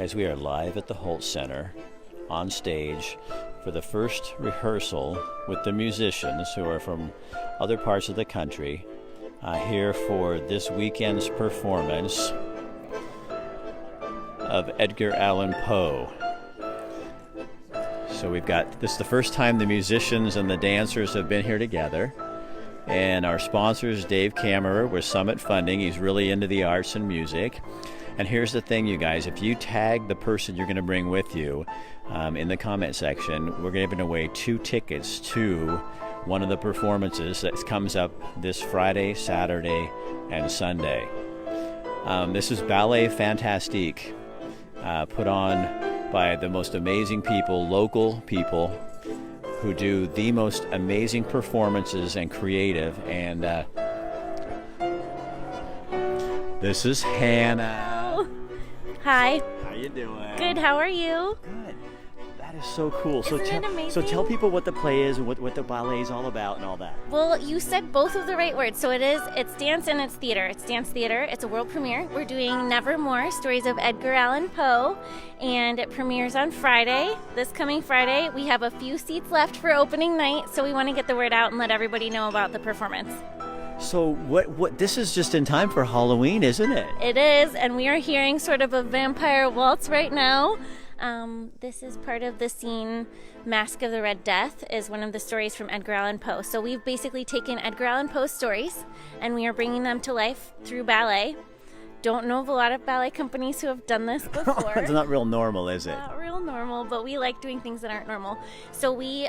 guys, we are live at the Holt Center on stage for the first rehearsal with the musicians who are from other parts of the country here for this weekend's performance of Edgar Allan Poe. So this is the first time the musicians and the dancers have been here together. And our sponsor is Dave Kammerer with Summit Funding. He's really into the arts and music. And here's the thing, you guys, if you tag the person you're going to bring with you in the comment section, we're giving away 2 tickets to one of the performances that comes up this Friday, Saturday, and Sunday. This is Ballet Fantastique, put on by the most amazing people, local people, who do the most amazing performances and creative. And this is Hannah. Hi. How you doing? Good. How are you? Good. That is so cool. Isn't it amazing? So tell people what the play is and what the ballet is all about and all that. Well, you said both of the right words. So it's dance and it's theater. It's dance theater. It's a world premiere. We're doing Nevermore, Stories of Edgar Allan Poe, and it premieres on Friday, this coming Friday. We have a few seats left for opening night, so we want to get the word out and let everybody know about the performance. So what this is just in time for Halloween, isn't it? It is, and we are hearing sort of a vampire waltz right now. This is part of the scene. Mask of the Red Death is one of the stories from Edgar Allan Poe. So we've basically taken Edgar Allan Poe's stories and we are bringing them to life through ballet. Don't know of a lot of ballet companies who have done this before. It's not real normal, is it? Not real normal, but we like doing things that aren't normal. So we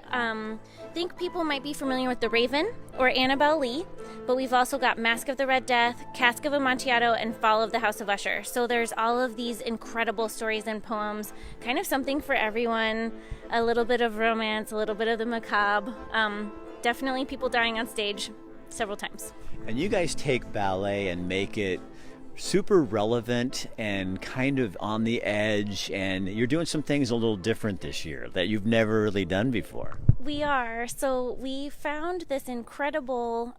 think people might be familiar with The Raven or Annabelle Lee, but we've also got Mask of the Red Death, Cask of Amontillado, and Fall of the House of Usher. So there's all of these incredible stories and poems, kind of something for everyone, a little bit of romance, a little bit of the macabre, definitely people dying on stage several times. And you guys take ballet and make it super relevant and kind of on the edge, and you're doing some things a little different this year that you've never really done before. We are. So we found this incredible,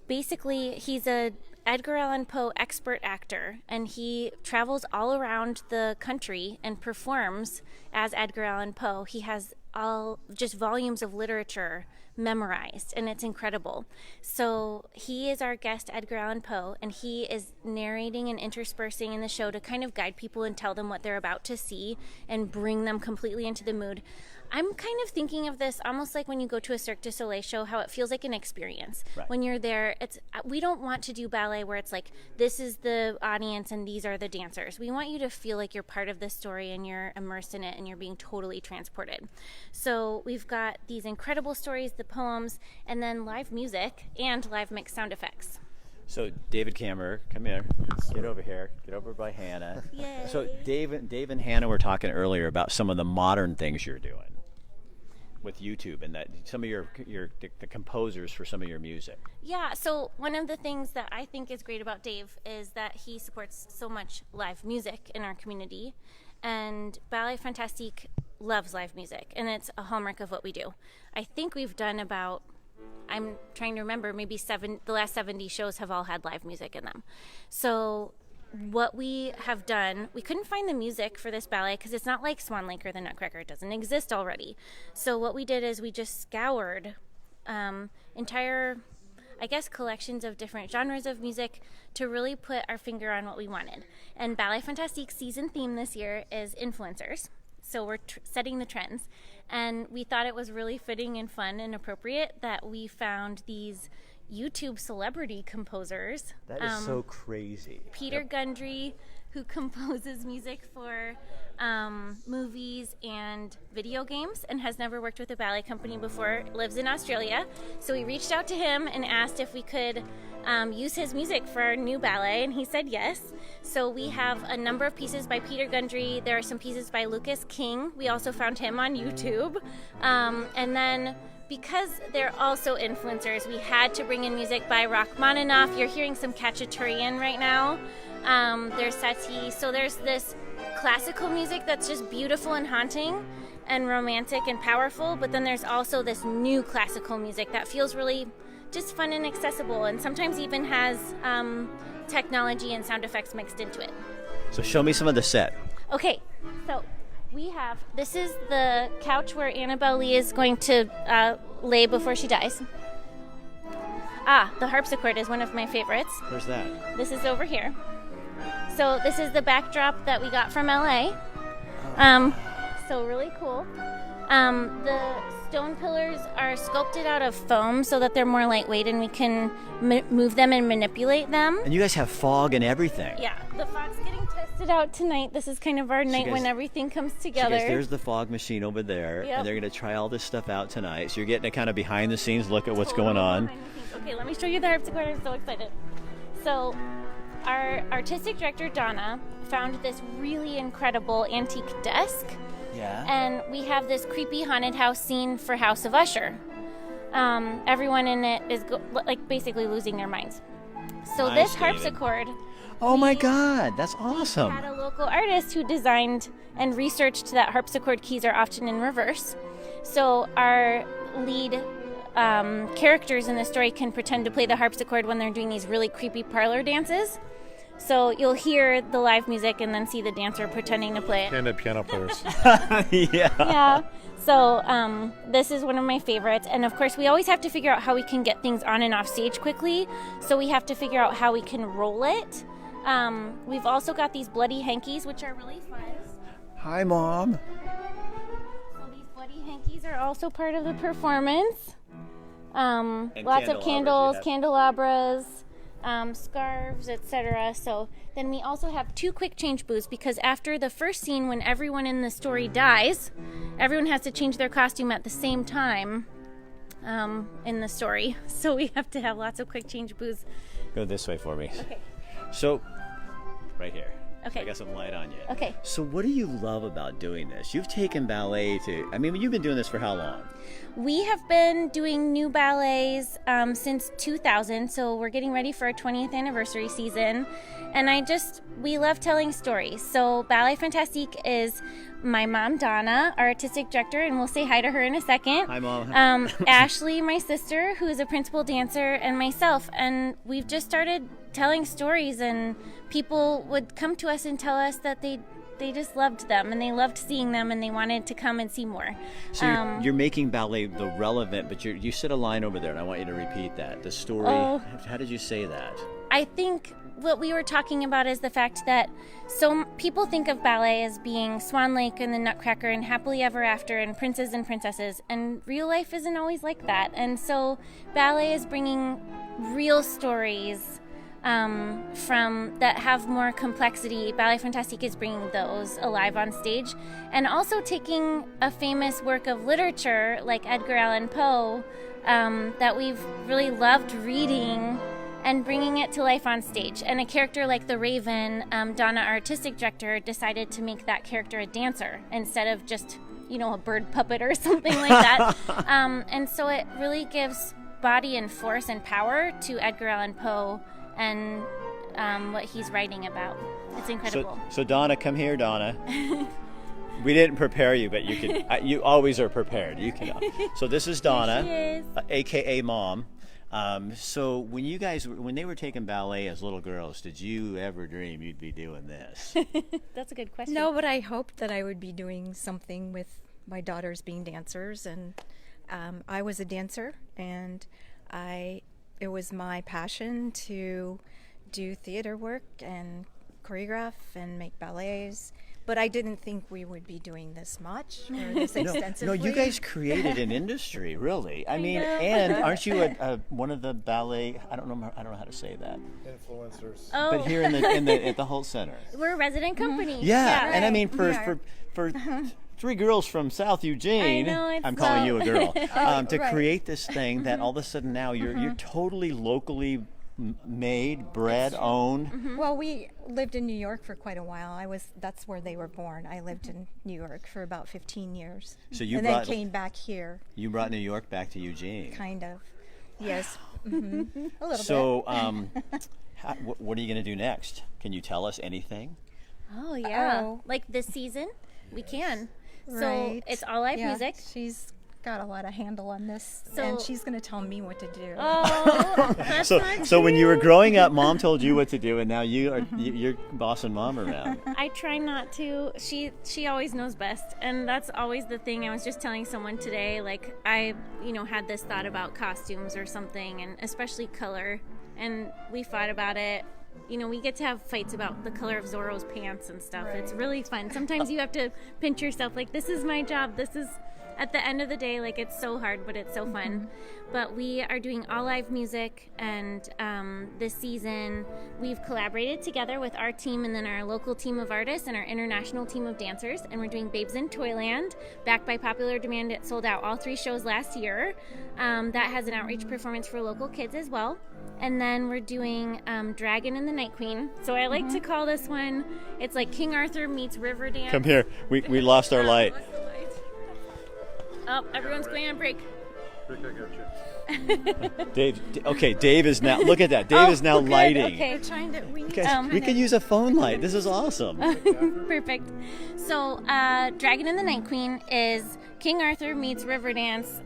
basically he's a Edgar Allan Poe expert actor, and he travels all around the country and performs as Edgar Allan Poe. He has all just volumes of literature memorized, and it's incredible. So he is our guest, Edgar Allan Poe, and he is narrating and interspersing in the show to kind of guide people and tell them what they're about to see and bring them completely into the mood. I'm kind of thinking of this almost like when you go to a Cirque du Soleil show, how it feels like an experience. Right. When you're there, we don't want to do ballet where it's like, this is the audience and these are the dancers. We want you to feel like you're part of the story and you're immersed in it and you're being totally transported. So we've got these incredible stories, the poems, and then live music and live mixed sound effects. So David Kammerer, come here. Get over here. Get over by Hannah. Yay. So Dave and Hannah were talking earlier about some of the modern things you're doing with YouTube and that some of the composers for some of your music. Yeah, so one of the things that I think is great about Dave is that he supports so much live music in our community, and Ballet Fantastique loves live music, and it's a hallmark of what we do. I think we've done about, I'm trying to remember, maybe the last 70 shows have all had live music in them. So what we have done, we couldn't find the music for this ballet because it's not like Swan Lake or the Nutcracker. It doesn't exist already. So what we did is we just scoured entire, I guess, collections of different genres of music to really put our finger on what we wanted. And Ballet Fantastique's season theme this year is influencers. So we're setting the trends. And we thought it was really fitting and fun and appropriate that we found these YouTube celebrity composers. That is so crazy. Peter Gundry, who composes music for movies and video games and has never worked with a ballet company before, lives in Australia. So we reached out to him and asked if we could use his music for our new ballet, and he said yes. So we have a number of pieces by Peter Gundry. There are some pieces by Lucas King. We also found him on YouTube. And then because they're also influencers, we had to bring in music by Rachmaninoff. You're hearing some Khachaturian right now. There's Satie. So there's this classical music that's just beautiful and haunting and romantic and powerful, but then there's also this new classical music that feels really just fun and accessible, and sometimes even has technology and sound effects mixed into it. So show me some of the set. Okay, so this is the couch where Annabelle Lee is going to lay before she dies. The harpsichord is one of my favorites. Where's that? This is over here. So this is the backdrop that we got from LA. So really cool. The stone pillars are sculpted out of foam so that they're more lightweight and we can move them and manipulate them. And you guys have fog and everything. Yeah, the fog's getting tested out tonight. This is kind of our night when everything comes together. So there's the fog machine over there, and they're going to try all this stuff out tonight. So you're getting a kind of behind the scenes look at what's going on. Okay, let me show you the harpsichord. I'm so excited. So our artistic director, Donna, found this really incredible antique desk. Yeah. And we have this creepy haunted house scene for House of Usher. Everyone in it is basically losing their minds. So Nice, this harpsichord. Oh my God, that's awesome. We had a local artist who designed and researched that harpsichord keys are often in reverse. So our lead characters in the story can pretend to play the harpsichord when they're doing these really creepy parlor dances. So you'll hear the live music and then see the dancer pretending to play it. And the piano players. Yeah. Yeah. So this is one of my favorites. And of course, we always have to figure out how we can get things on and off stage quickly. So we have to figure out how we can roll it. We've also got these bloody hankies, which are really fun. Hi, Mom. So these bloody hankies are also part of the performance. Lots of candles, candelabras. Scarves, etc. So then we also have 2 quick change booths because after the first scene, when everyone in the story dies, everyone has to change their costume at the same time in the story. So we have to have lots of quick change booths. Go this way for me. Okay. So, right here. Okay. So I got some light on you. Okay. So what do you love about doing this? You've taken ballet to, you've been doing this for how long? We have been doing new ballets since 2000, so we're getting ready for our 20th anniversary season. And we love telling stories. So Ballet Fantastique is my mom, Donna, our artistic director, and we'll say hi to her in a second. Hi, Mom. Ashley, my sister, who is a principal dancer, and myself. And we've just started telling stories, and people would come to us and tell us that they just loved them and they loved seeing them and they wanted to come and see more. So you're making ballet the relevant, but you said a line over there and I want you to repeat that. The story, how did you say that? I think what we were talking about is the fact that so people think of ballet as being Swan Lake and the Nutcracker and Happily Ever After and princes and princesses, and real life isn't always like that. And so ballet is bringing real stories from that have more complexity. Ballet Fantastique is bringing those alive on stage, and also taking a famous work of literature like Edgar Allan Poe that we've really loved reading and bringing it to life on stage. And a character like the Raven, Donna, our artistic director, decided to make that character a dancer instead of just a bird puppet or something like that. And so it really gives body and force and power to Edgar Allan Poe and what he's writing about. It's incredible. So Donna, come here, Donna. We didn't prepare you, but you can. You always are prepared. You can. So this is Donna, Here she is. AKA Mom. So when they were taking ballet as little girls, did you ever dream you'd be doing this? That's a good question. No, but I hoped that I would be doing something with my daughters being dancers, and I was a dancer, and it was my passion to do theater work and choreograph and make ballets, but I didn't think we would be doing this much or this extensively. No, you guys created an industry, really. I mean, and aren't you one of the ballet? I don't know how to say that. Influencers. Oh. But here at the Holt Center. We're a resident company. Yeah, right. and I mean We for 3 girls from South Eugene, I know, it's I'm calling you a girl, to right. create this thing that all of a sudden now you're totally locally made, bred, owned. Well, we lived in New York for quite a while. That's where they were born. I lived in New York for about 15 years. So you and brought- then came back here, You brought New York back to Eugene. kind of. Yes. A little bit. So, what are you going to do next? Can you tell us anything? Oh yeah. Oh. Like this season, we can. So Right. it's all live Yeah, music. She's got a lot of handle on this, So- and she's going to tell me what to do. Oh, that's So when you were growing up, Mom told you what to do, and now you're bossing Mom around. I try not to. She always knows best, and that's always the thing. I was just telling someone today, like I, had this thought about costumes or something, and especially color, and we fought about it. We get to have fights about the color of Zorro's pants and stuff. Right. It's really fun. Sometimes you have to pinch yourself, like this is my job. This is. At the end of the day, like it's so hard, but it's so fun. But we are doing all live music, and this season we've collaborated together with our team and then our local team of artists and our international team of dancers, and we're doing Babes in Toyland. Backed by popular demand, it sold out all 3 shows last year. That has an outreach performance for local kids as well. And then we're doing Dragon and the Night Queen. So I like to call this one, it's like King Arthur meets Riverdance. Come here. We lost our light. Oh, everyone's going on break. Rick, I got you. Dave is now. Look at that. Dave is now good. lighting. Okay. We're trying to. We, Guys, we can use a phone light. This is awesome. Perfect. So, Dragon and the Night Queen is King Arthur meets Riverdance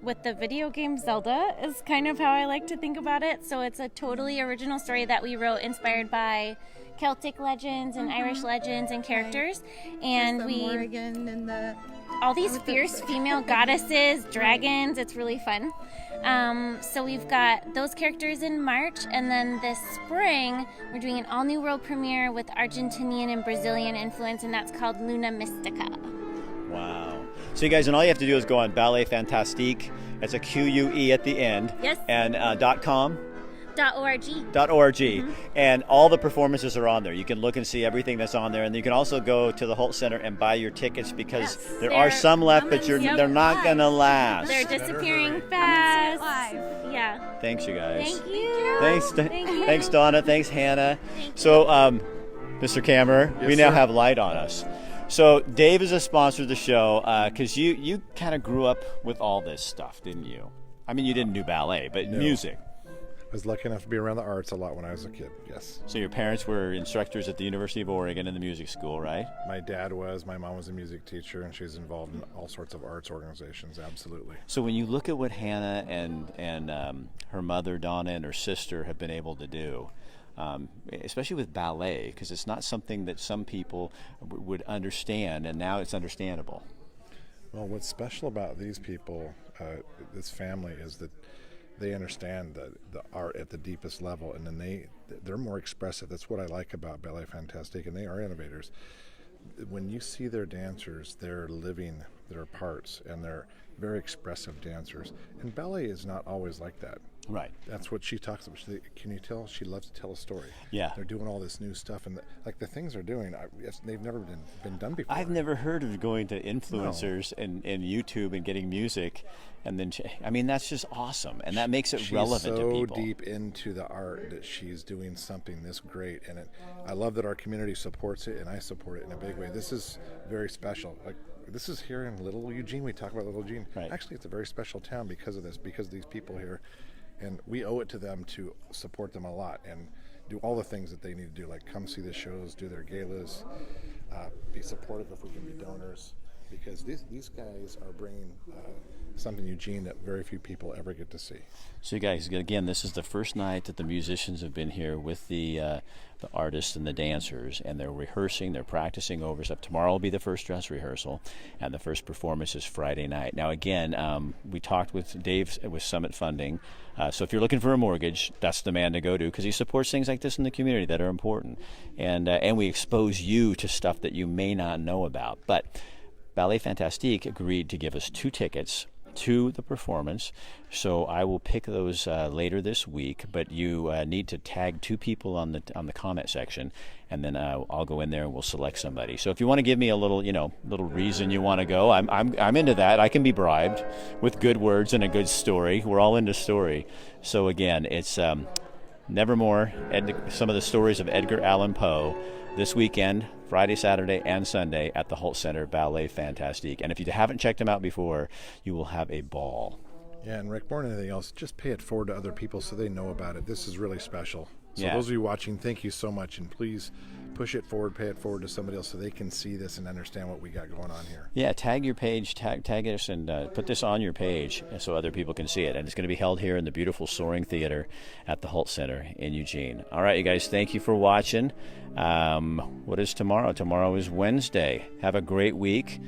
with the video game Zelda, is kind of how I like to think about it. So, it's a totally original story that we wrote inspired by Celtic legends and Irish legends and characters. And the we. Morrigan and the. All these fierce female goddesses, dragons. It's really fun. So we've got those characters in March, and then this spring we're doing an all-new world premiere with Argentinian and Brazilian influence, and that's called Luna Mystica. Wow. So you guys, and all you have to do is go on Ballet Fantastique. That's a QUE at the end. Yes. And .com. .org. .org, and all the performances are on there. You can look and see everything that's on there, and you can also go to the Holt Center and buy your tickets because there are some left, but they're not gonna last. They're disappearing fast. Live. Yeah. Thanks, you guys. Thank you. Thanks, you. thanks, Donna. Thanks, Hannah. Thank you. So, Mr. Kammerer, we now sir. have light on us. So, Dave is a sponsor of the show because you kind of grew up with all this stuff, didn't you? I mean, you didn't do ballet, but No. music. I was lucky enough to be around the arts a lot when I was a kid, yes. So your parents were instructors at the University of Oregon in the music school, right? My dad was, my mom was a music teacher, and she's involved in all sorts of arts organizations, absolutely. So when you look at what Hannah and her mother Donna and her sister have been able to do, especially with ballet, because it's not something that some people would understand, and now it's understandable. Well, what's special about these people, this family, is that they understand the art at the deepest level, and then they're more expressive. That's what I like about Ballet Fantastique, and they are innovators. When you see their dancers, they're living their parts, and they're very expressive dancers. And ballet is not always like that. Right. That's what she talks about. Can you tell? She loves to tell a story. Yeah. They're doing all this new stuff, and the things they're doing, they've never been done before. I've never heard of going to influencers and YouTube and getting music, and then I mean that's just awesome, and that makes it relevant to people. She's so deep into the art that she's doing something this great, and I love that our community supports it, and I support it in a big way. This is very special. This is here in Little Eugene. We talk about Little Eugene. Right. Actually, it's a very special town because of this, because of these people here. And we owe it to them to support them a lot and do all the things that they need to do, like come see the shows, do their galas, be supportive if we can be donors, because these guys are bringing something Eugene that very few people ever get to see. So you guys, again, this is the first night that the musicians have been here with the artists and the dancers, and they're rehearsing, they're practicing over stuff. Tomorrow will be the first dress rehearsal, and the first performance is Friday night. Now again, we talked with Dave with Summit Funding, so if you're looking for a mortgage, that's the man to go to, because he supports things like this in the community that are important, and we expose you to stuff that you may not know about. But Ballet Fantastique agreed to give us 2 tickets to the performance, so I will pick those later this week, but you need to tag 2 people on the comment section, and then I'll go in there and we'll select somebody. So if you want to give me a little reason you want to go, I'm into that. I can be bribed with good words and a good story. We're all into story. So again, it's Nevermore, some of the stories of Edgar Allan Poe, this weekend, Friday, Saturday, and Sunday at the Holt Center Ballet Fantastique. And if you haven't checked them out before, you will have a ball. Yeah, and Rick, more than anything else, just pay it forward to other people so they know about it. This is really special. So Yeah. those of you watching, thank you so much, and please push it forward, pay it forward to somebody else so they can see this and understand what we got going on here. Yeah, tag your page, tag us, and put this on your page so other people can see it. And it's going to be held here in the beautiful Soaring Theater at the Holt Center in Eugene. All right, you guys, thank you for watching. What is tomorrow? Tomorrow is Wednesday. Have a great week.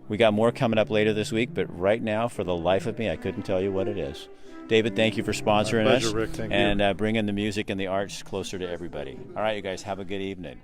We got more coming up later this week, but right now, for the life of me, I couldn't tell you what it is. David, thank you for sponsoring My pleasure, us Rick. Thank you. and bringing the music and the arts closer to everybody. All right, you guys, have a good evening.